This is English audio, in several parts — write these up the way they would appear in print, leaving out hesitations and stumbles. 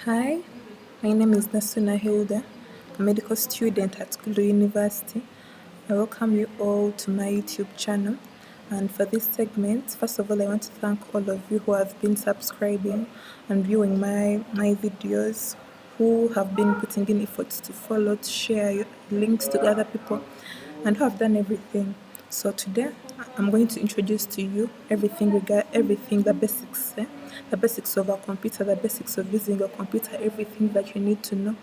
Hi, my name is Nasuna Hilda, a medical student at Kulu University. I welcome you all to my YouTube channel. And for this segment, first of all, I want to thank all of you who have been subscribing and viewing my videos, who have been putting in efforts to follow, to share links to other people, and who have done everything. So today, I'm going to introduce to you everything, the basics of a computer, the basics of using a computer, everything that you need to know.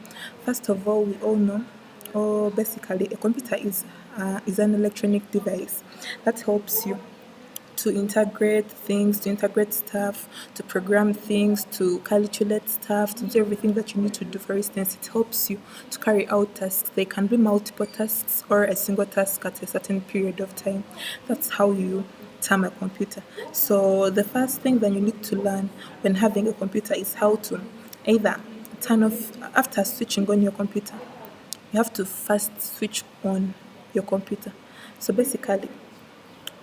First of all, we all know, or basically, a computer is an electronic device that helps you to integrate things, to integrate stuff, to program things, to calculate stuff, to do everything that you need to do. For instance, it helps you to carry out tasks. They can be multiple tasks or a single task at a certain period of time. That's how you term a computer. So the first thing that you need to learn when having a computer is how to either turn off after switching on your computer. You have to first switch on your computer. So basically,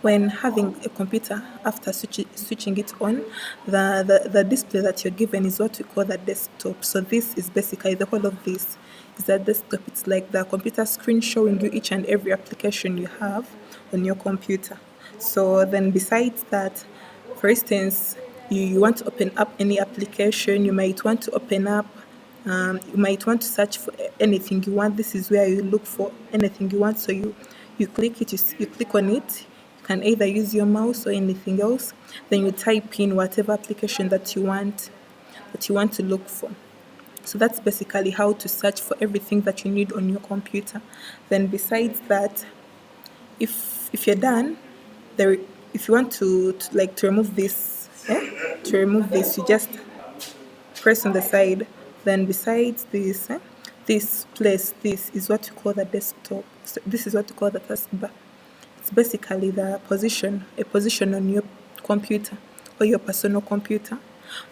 when having a computer, after switching it on, the display that you're given is what we call the desktop. So this is basically the whole of this is a desktop. It's like the computer screen showing you each and every application you have on your computer. So then besides that, for instance, you want to open up any application, you might want to open up you might want to search for anything you want. This is where you look for anything you want. So you click it, you click on it. You can either use your mouse or anything else. Then you type in whatever application that you want to look for. So that's basically how to search for everything that you need on your computer. Then besides that, if you're done, there if you want to remove this, you just press on the side. Then besides this, this is what you call the desktop. So this is what you call the taskbar. It's basically a position on your computer or your personal computer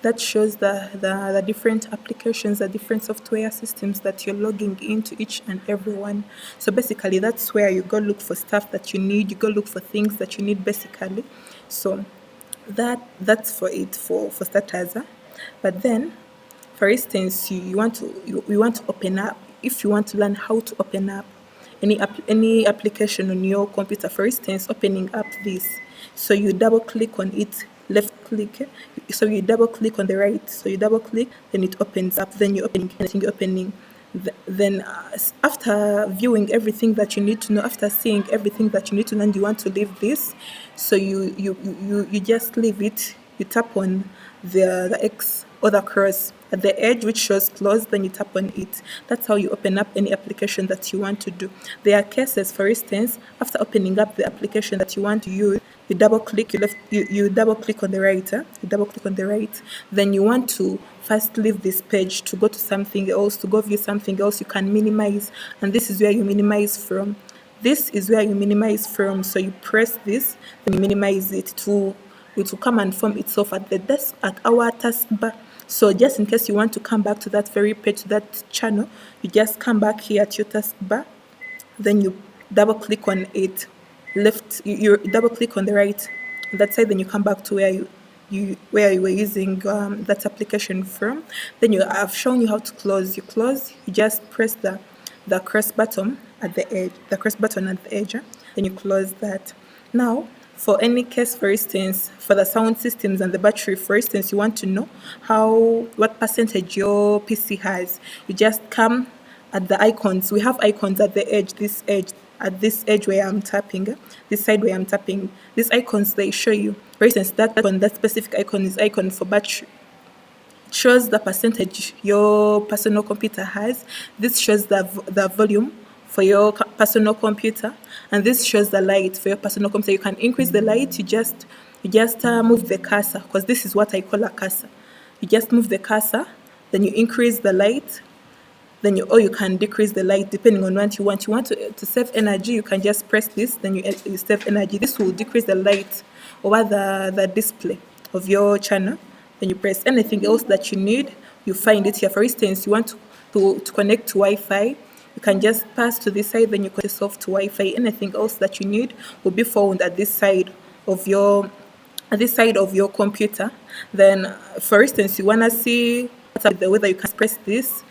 that shows the different applications, the different software systems that you're logging into each and every one. So basically, that's where you go look for stuff that you need. You go look for things that you need basically. So that's for it for starters. But then, for instance, you want to open up. If you want to learn how to open up any application on your computer, for instance, opening up this, so you double click on it, left click, so you double click on the right, so you double click, then it opens up, then you're opening anything you're opening. Then after viewing everything that you need to know, after seeing everything that you need to learn, you want to leave this, so you just leave it. You tap on the X or the cross at the edge which shows close, then you tap on it. That's how you open up any application that you want to do. There are cases, for instance, after opening up the application that you want to use, you double click, you double click on the right, you double click on the right, then you want to first leave this page to go to something else, to go view something else. You can minimize, and this is where you minimize from. This is where you minimize from. So you press this, then you minimize it will come and form itself at the desk at our taskbar. So just in case you want to come back to that very page, to that channel, you just come back here at your taskbar, then you double click on it, you double click on the right on that side, then you come back to where you were using that application from. Then I've shown you how to close. You close, you just press the cross button at the edge, then you close that. Now, for any case, for instance, for the sound systems and the battery, for instance, you want to know what percentage your PC has. You just come at the icons. We have icons at the edge, at this edge where I'm tapping, this side where I'm tapping. These icons, they show you, for instance, that specific icon is icon for battery. It shows the percentage your personal computer has. This shows the volume for your personal computer, and this shows the light for your personal computer. You can increase the light. You just move the cursor, because this is what I call a cursor. You just move the cursor, then you increase the light, or you can decrease the light depending on what you want. You want to save energy, you can just press this, then you save energy. This will decrease the light over the display of your channel. Then you press anything else that you need, you find it here. For instance, you want to connect to Wi-Fi, you can just pass to this side, then you connect yourself to Wi-Fi. Anything else that you need will be found at this side of your computer. Then, for instance, you want to see the way that you can press this.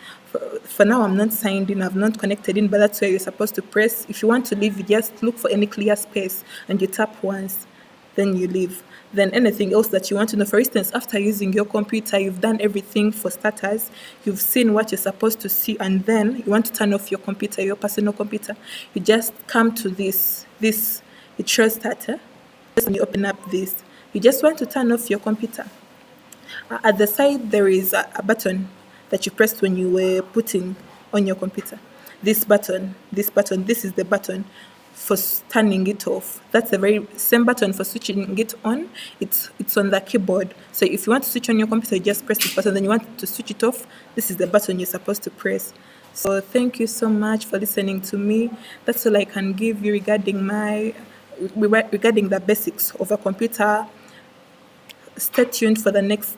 For now, I'm not signed in, I've not connected in, but that's where you're supposed to press. If you want to leave, you just look for any clear space and you tap once, then you leave. Then anything else that you want to know, for instance, after using your computer, you've done everything for starters, you've seen what you're supposed to see, and then you want to turn off your computer, your personal computer, you just come to this, it shows starter. When you open up this, you just want to turn off your computer. At the side, there is a button that you pressed when you were putting on your computer. This button, this is the button for turning it off. That's the very same button for switching it on. It's on the keyboard. So if you want to switch on your computer, you just press this button. Then you want to switch it off, this is the button you're supposed to press. So thank you so much for listening to me. That's all I can give you regarding the basics of a computer. Stay tuned for the next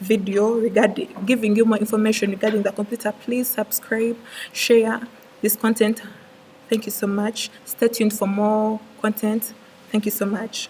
video regarding giving you more information regarding the computer. Please subscribe, share this content. Thank you so much. Stay tuned for more content. Thank you so much.